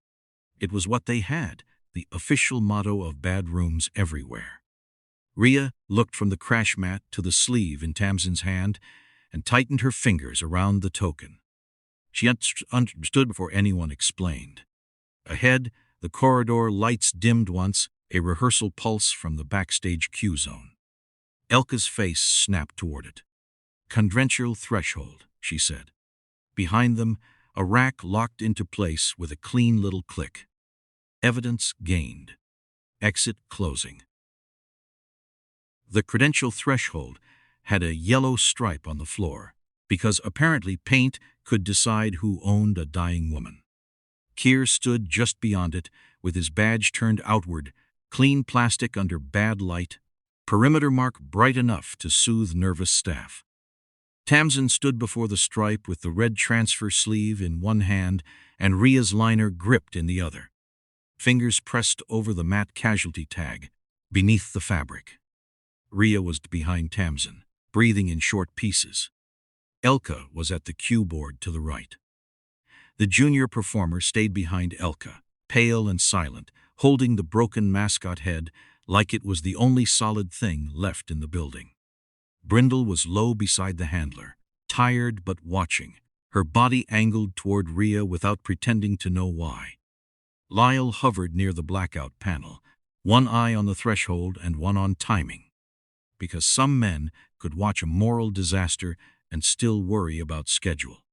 It was what they had, the official motto of bad rooms everywhere. Rhea looked from the crash mat to the sleeve in Tamson's hand and tightened her fingers around the token. She understood before anyone explained. Ahead, the corridor lights dimmed once, a rehearsal pulse from the backstage cue zone. Elka's face snapped toward it. "Contradicts threshold," she said. Behind them, a rack locked into place with a clean little click. Evidence gained. Exit closing. The credential threshold had a yellow stripe on the floor, because apparently paint could decide who owned a dying woman. Kier stood just beyond it, with his badge turned outward, clean plastic under bad light, perimeter mark bright enough to soothe nervous staff. Tamson stood before the stripe with the red transfer sleeve in one hand and Rhea's liner gripped in the other. Fingers pressed over the matte casualty tag, beneath the fabric. Rhea was behind Tamson, breathing in short pieces. Elka was at the cue board to the right. The junior performer stayed behind Elka, pale and silent, holding the broken mascot head like it was the only solid thing left in the building. Brindle was low beside the handler, tired but watching, her body angled toward Rhea without pretending to know why. Lyle hovered near the blackout panel, one eye on the threshold and one on timing. Because some men could watch a moral disaster and still worry about schedule.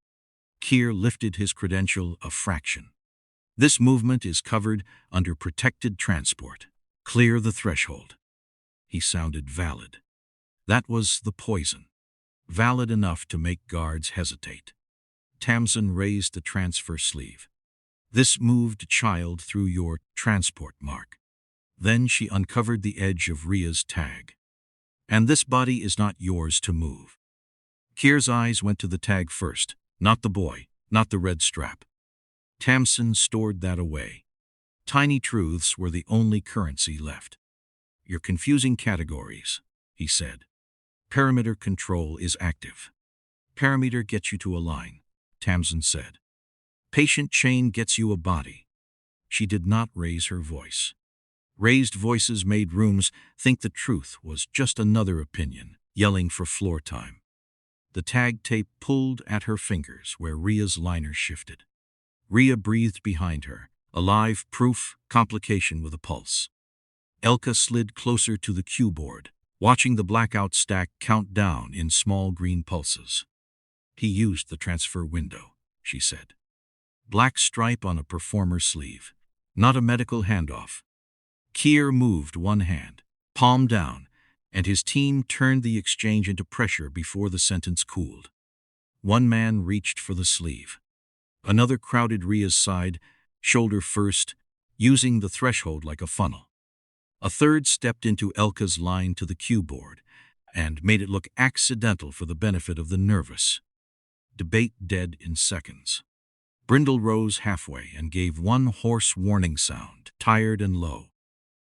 Kier lifted his credential a fraction. "This movement is covered under protected transport. Clear the threshold." He sounded valid. That was the poison. Valid enough to make guards hesitate. Tamson raised the transfer sleeve. "This moved child through your transport mark." Then she uncovered the edge of Rhea's tag. "And this body is not yours to move." Kier's eyes went to the tag first, not the boy, not the red strap. Tamson stored that away. Tiny truths were the only currency left. "You're confusing categories," he said. "Perimeter control is active. Perimeter gets you to a line," Tamson said. "Patient chain gets you a body." She did not raise her voice. Raised voices made rooms think the truth was just another opinion, yelling for floor time. The tag tape pulled at her fingers where Rhea's liner shifted. Rhea breathed behind her, a live proof complication with a pulse. Elka slid closer to the cue board, watching the blackout stack count down in small green pulses. "He used the transfer window," she said. Black stripe on a performer's sleeve, not a medical handoff. Kier moved one hand, palm down, and his team turned the exchange into pressure before the sentence cooled. One man reached for the sleeve. Another crowded Rhea's side, shoulder first, using the threshold like a funnel. A third stepped into Elka's line to the cue board and made it look accidental for the benefit of the nervous. Debate dead in seconds. Brindle rose halfway and gave one hoarse warning sound, tired and low.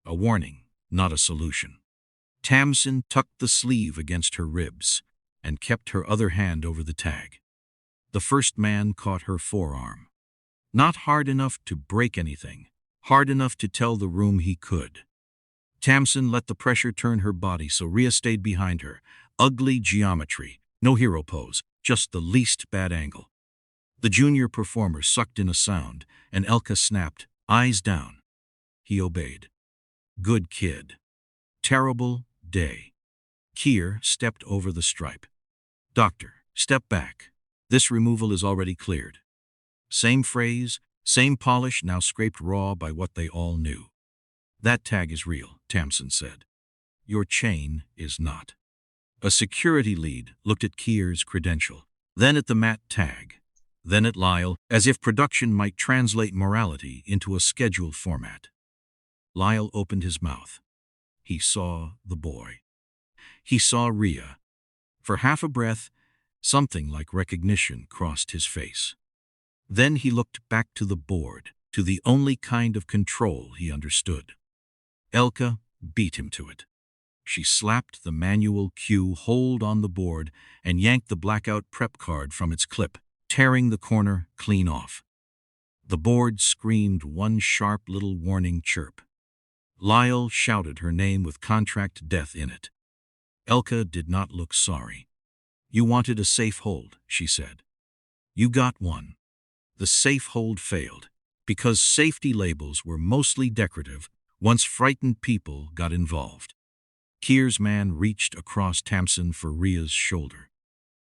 A warning, not a solution. Tamson tucked the sleeve against her ribs and kept her other hand over the tag. The first man caught her forearm. Not hard enough to break anything, hard enough to tell the room he could. Tamson let the pressure turn her body so Rhea stayed behind her. Ugly geometry, no hero pose, just the least bad angle. The junior performer sucked in a sound, and Elka snapped, eyes down. He obeyed. Good kid. Terrible day. Kier stepped over the stripe. Doctor, step back. This removal is already cleared. Same phrase, Same polish, now scraped raw by what they all knew. That tag is real, Tamson said. Your chain is not. A security lead looked at Kier's credential, then at the matte tag, then at Lyle, as if production might translate morality into a scheduled format. Lyle opened his mouth. He saw the boy. He saw Rhea. For half a breath, something like recognition crossed his face. Then he looked back to the board, to the only kind of control he understood. Elka beat him to it. She slapped the manual cue hold on the board and yanked the blackout prep card from its clip, tearing the corner clean off. The board screamed one sharp little warning chirp. Lyle shouted her name with contract death in it. Elka did not look sorry. You wanted a safe hold, she said. You got one. The safe hold failed, because safety labels were mostly decorative once frightened people got involved. Kier's man reached across Tamson for Rhea's shoulder,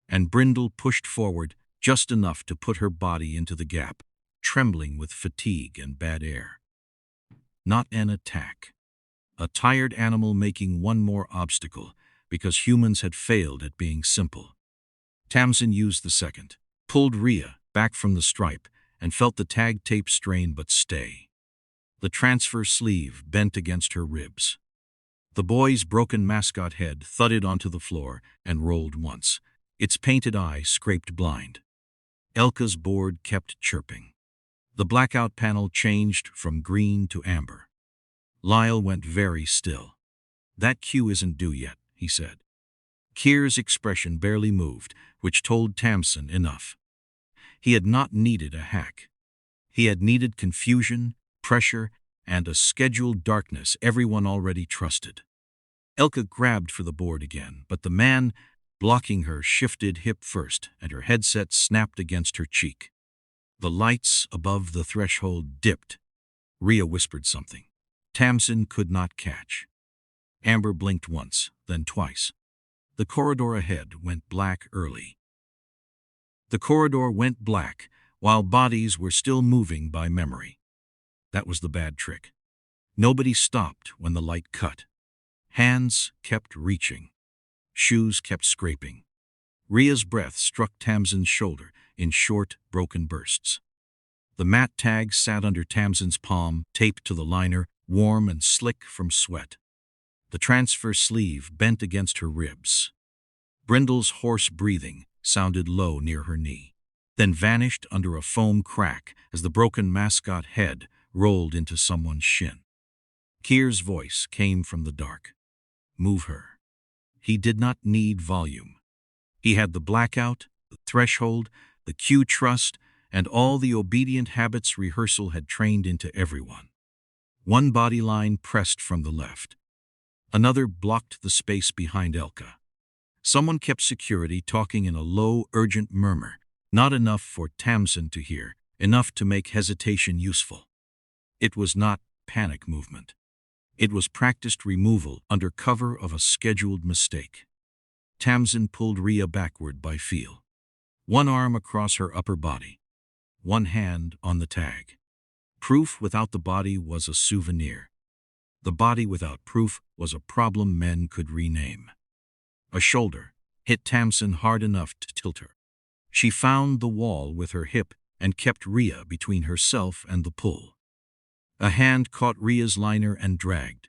and Brindle pushed forward just enough to put her body into the gap, trembling with fatigue and bad air. Not an attack. A tired animal making one more obstacle because humans had failed at being simple. Tamson used the second, pulled Rhea back from the stripe, and felt the tag tape strain but stay. The transfer sleeve bent against her ribs. The boy's broken mascot head thudded onto the floor and rolled once. Its painted eye scraped blind. Elka's board kept chirping. The blackout panel changed from green to amber. Lyle went very still. That cue isn't due yet, he said. Kier's expression barely moved, which told Tamson enough. He had not needed a hack. He had needed confusion, pressure, and a scheduled darkness everyone already trusted. Elka grabbed for the board again, but the man blocking her shifted hip first, and her headset snapped against her cheek. The lights above the threshold dipped. Rhea whispered something. Tamson could not catch. Amber blinked once, then twice. The corridor ahead went black early. The corridor went black while bodies were still moving by memory. That was the bad trick. Nobody stopped when the light cut. Hands kept reaching. Shoes kept scraping. Rhea's breath struck Tamson's shoulder in short, broken bursts. The matte tag sat under Tamson's palm, taped to the liner, warm and slick from sweat. The transfer sleeve bent against her ribs. Brindle's hoarse breathing sounded low near her knee, then vanished under a foam crack as the broken mascot head rolled into someone's shin. Kier's voice came from the dark. Move her. He did not need volume. He had the blackout, the threshold, the cue trust, and all the obedient habits rehearsal had trained into everyone. One body line pressed from the left. Another blocked the space behind Elka. Someone kept security talking in a low, urgent murmur, not enough for Tamson to hear, enough to make hesitation useful. It was not panic movement. It was practiced removal under cover of a scheduled mistake. Tamson pulled Rhea backward by feel. One arm across her upper body. One hand on the tag. Proof without the body was a souvenir. The body without proof was a problem men could rename. A shoulder hit Tamson hard enough to tilt her. She found the wall with her hip and kept Rhea between herself and the pull. A hand caught Rhea's liner and dragged.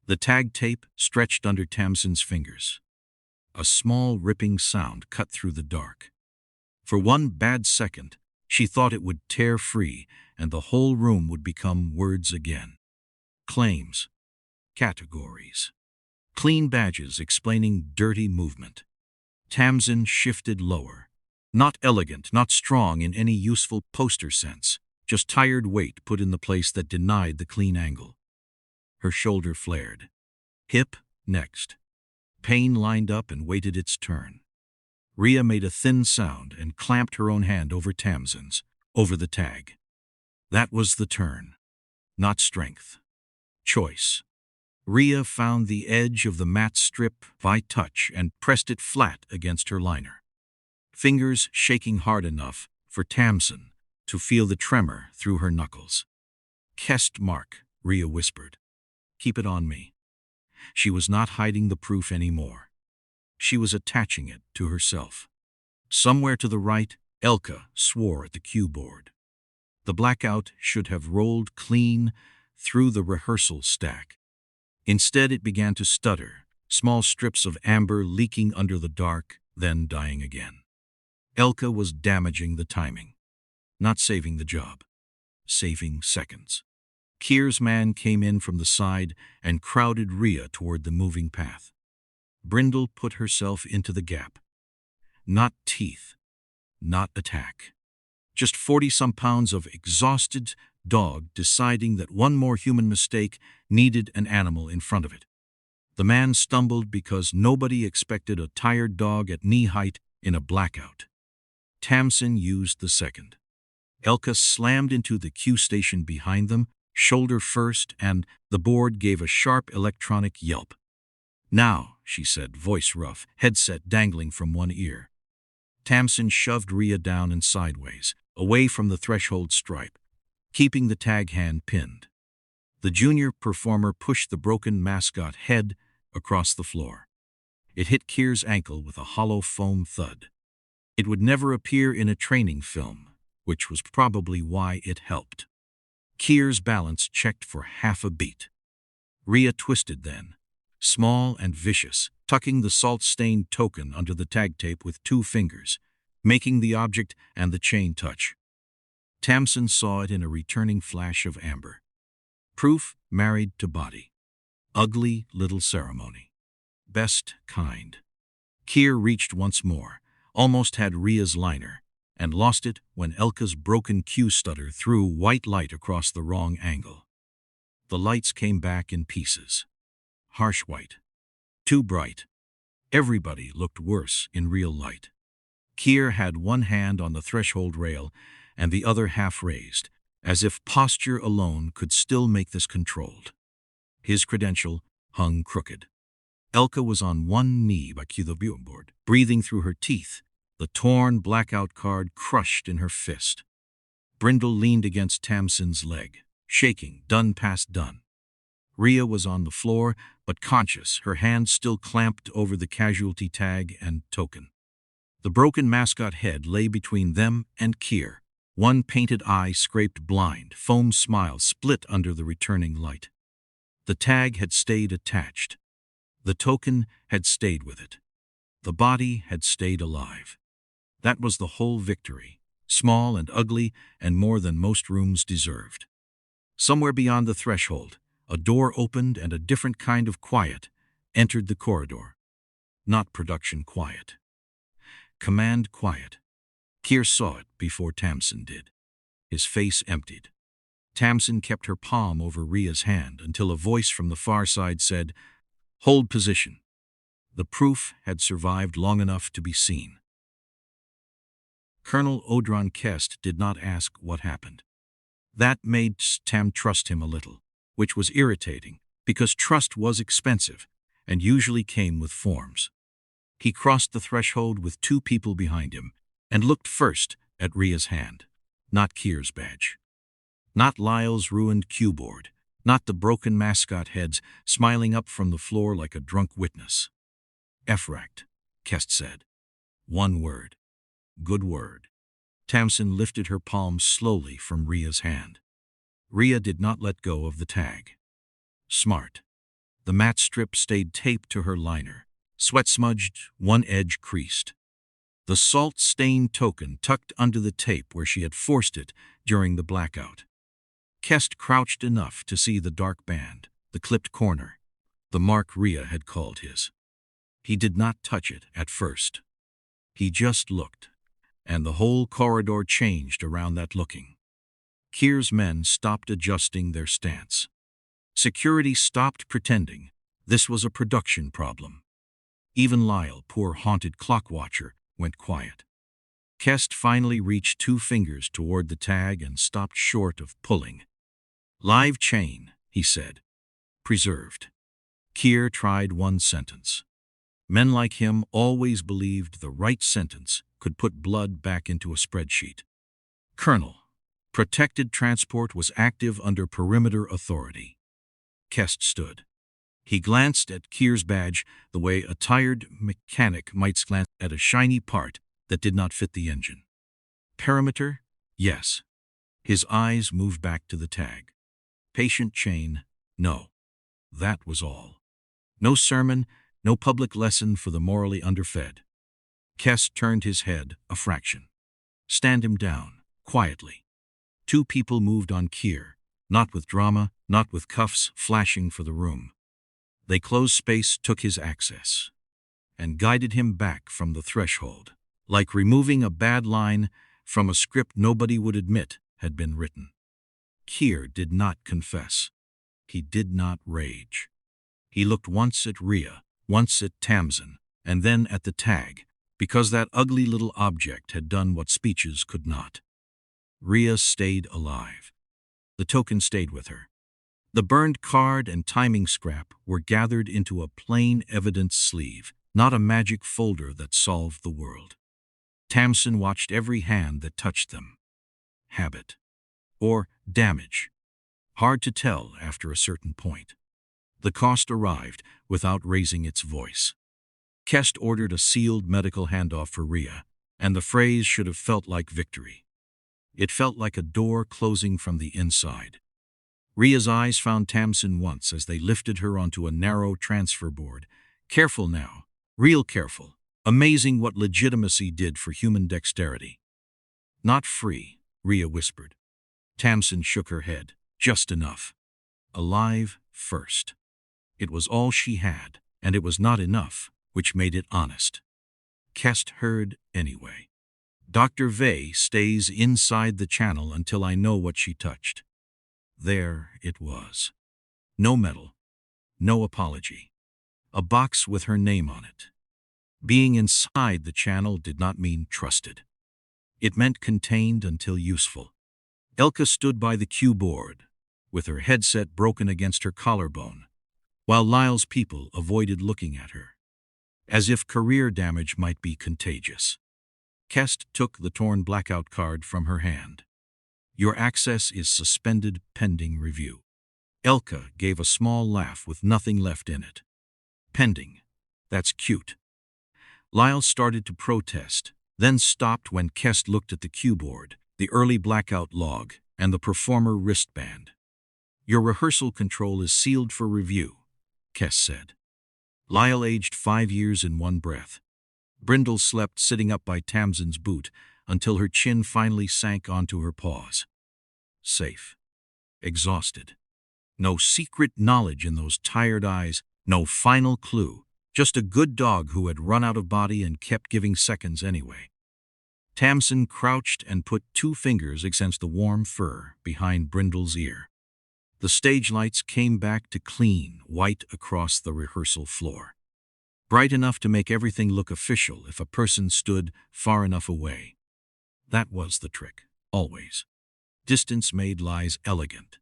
The tag tape stretched under Tamson's fingers. A small ripping sound cut through the dark. For one bad second, she thought it would tear free and the whole room would become words again. Claims. Categories. Clean badges explaining dirty movement. Tamson shifted lower. Not elegant, not strong in any useful poster sense, just tired weight put in the place that denied the clean angle. Her shoulder flared. Hip, next. Pain lined up and waited its turn. Rhea made a thin sound and clamped her own hand over Tamson's, over the tag. That was the turn. Not strength. Choice. Rhea found the edge of the matte strip by touch and pressed it flat against her liner. Fingers shaking hard enough for Tamson to feel the tremor through her knuckles. "Kest mark," Rhea whispered. "Keep it on me." She was not hiding the proof anymore. She was attaching it to herself. Somewhere to the right, Elka swore at the cue board. The blackout should have rolled clean through the rehearsal stack. Instead, it began to stutter, small strips of amber leaking under the dark, then dying again. Elka was damaging the timing, not saving the job, saving seconds. Kier's man came in from the side and crowded Rhea toward the moving path. Brindle put herself into the gap. Not teeth, not attack. Just 40-some pounds of exhausted dog deciding that one more human mistake needed an animal in front of it. The man stumbled because nobody expected a tired dog at knee height in a blackout. Tamson used the second. Elka slammed into the cue station behind them, shoulder first, and the board gave a sharp electronic yelp. "Now," she said, voice rough, headset dangling from one ear. Tamson shoved Rhea down and sideways, away from the threshold stripe, keeping the tag hand pinned. The junior performer pushed the broken Mascot head across the floor. It hit Kier's ankle with a hollow foam thud. It would never appear in a training film, which was probably why it helped. Kier's balance checked for half a beat. Rhea twisted then, small and vicious, tucking the salt-stained token under the tag tape with 2 fingers, making the object and the chain touch. Tamson saw it in a returning flash of amber. Proof married to body. Ugly little ceremony. Best kind. Kier reached once more, almost had Rhea's liner, and lost it when Elka's broken cue stutter threw white light across the wrong angle. The lights came back in pieces. Harsh white. Too bright. Everybody looked worse in real light. Kier had one hand on the threshold rail and the other half raised, as if posture alone could still make this controlled. His credential hung crooked. Elka was on one knee by the board, breathing through her teeth, the torn blackout card crushed in her fist. Brindle leaned against Tamson's leg, shaking, done past done. Rhea was on the floor, but conscious, her hand still clamped over the casualty tag and token. The broken Mascot head lay between them and Kier. One painted eye scraped blind, foam smile split under the returning light. The tag had stayed attached. The token had stayed with it. The body had stayed alive. That was the whole victory, small and ugly and more than most rooms deserved. Somewhere beyond the threshold, a door opened and a different kind of quiet entered the corridor. Not production quiet. Command quiet. Kier saw it before Tamson did. His face emptied. Tamson kept her palm over Rhea's hand until a voice from the far side said, "Hold position." The proof had survived long enough to be seen. Colonel Odron Kest did not ask what happened. That made Tam trust him a little, which was irritating, because trust was expensive and usually came with forms. He crossed the threshold with 2 people behind him and looked first at Rhea's hand, not Kier's badge. Not Lyle's ruined cue board, not the broken Mascot heads smiling up from the floor like a drunk witness. "Effract," Kest said. One word. Good word. Tamson lifted her palm slowly from Rhea's hand. Rhea did not let go of the tag. Smart. The matte strip stayed taped to her liner, sweat-smudged, one edge creased. The salt-stained token tucked under the tape where she had forced it during the blackout. Kest crouched enough to see the dark band, the clipped corner, the mark Rhea had called his. He did not touch it at first. He just looked, and the whole corridor changed around that looking. Kier's men stopped adjusting their stance. Security stopped pretending this was a production problem. Even Lyle, poor haunted clock watcher, went quiet. Kest finally reached 2 fingers toward the tag and stopped short of pulling. "Live chain," he said. "Preserved." Kier tried one sentence. Men like him always believed the right sentence could put blood back into a spreadsheet. "Colonel," Protected transport was active under perimeter authority. Kest stood. He glanced at Kier's badge the way a tired mechanic might glance at a shiny part that did not fit the engine. Perimeter? Yes. His eyes moved back to the tag. Patient chain? No. That was all. No sermon, no public lesson for the morally underfed. Kest turned his head a fraction. Stand him down, quietly. Two people moved on Kier, not with drama, not with cuffs flashing for the room. They closed space, took his access, and guided him back from the threshold, like removing a bad line from a script nobody would admit had been written. Kier did not confess. He did not rage. He looked once at Rhea, once at Tamson, and then at the tag, because that ugly little object had done what speeches could not. Rhea stayed alive. The token stayed with her. The burned card and timing scrap were gathered into a plain evidence sleeve, not a magic folder that solved the world. Tamson watched every hand that touched them. Habit. Or damage. Hard to tell after a certain point. The cost arrived without raising its voice. Kest ordered a sealed medical handoff for Rhea, and the phrase should have felt like victory. It felt like a door closing from the inside. Rhea's eyes found Tamson once as they lifted her onto a narrow transfer board. Careful now, real careful. Amazing what legitimacy did for human dexterity. Not free, Rhea whispered. Tamson shook her head. Just enough. Alive first. It was all she had, and it was not enough, which made it honest. Kest heard anyway. Dr. Vey stays inside the channel until I know what she touched. There it was. No medal. No apology. A box with her name on it. Being inside the channel did not mean trusted. It meant contained until useful. Elka stood by the cue board, with her headset broken against her collarbone, while Lyle's people avoided looking at her, as if career damage might be contagious. Kest took the torn blackout card from her hand. Your access is suspended pending review. Elka gave a small laugh with nothing left in it. Pending. That's cute. Lyle started to protest, then stopped when Kest looked at the cue board, the early blackout log, and the performer wristband. Your rehearsal control is sealed for review, Kest said. Lyle aged 5 years in one breath. Brindle slept sitting up by Tamson's boot until her chin finally sank onto her paws. Safe. Exhausted. No secret knowledge in those tired eyes, no final clue, just a good dog who had run out of body and kept giving seconds anyway. Tamson crouched and put 2 fingers against the warm fur behind Brindle's ear. The stage lights came back to clean white across the rehearsal floor. Bright enough to make everything look official if a person stood far enough away. That was the trick, always. Distance made lies elegant.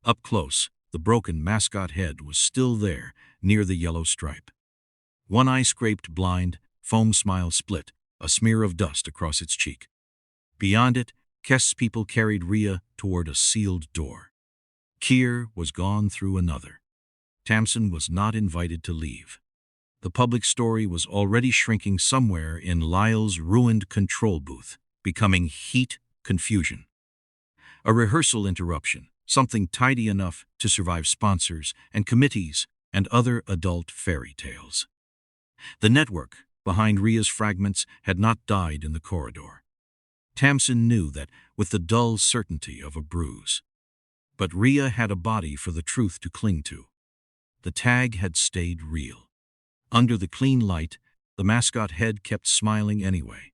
Up close, the broken Mascot head was still there, near the yellow stripe. One eye scraped blind, foam smile split, a smear of dust across its cheek. Beyond it, Kest's people carried Rhea toward a sealed door. Kier was gone through another. Tamson was not invited to leave. The public story was already shrinking somewhere in Lyle's ruined control booth, becoming heat confusion. A rehearsal interruption, something tidy enough to survive sponsors and committees and other adult fairy tales. The network behind Rhea's fragments had not died in the corridor. Tamson knew that with the dull certainty of a bruise. But Rhea had a body for the truth to cling to. The tag had stayed real. Under the clean light, the Mascot head kept smiling anyway.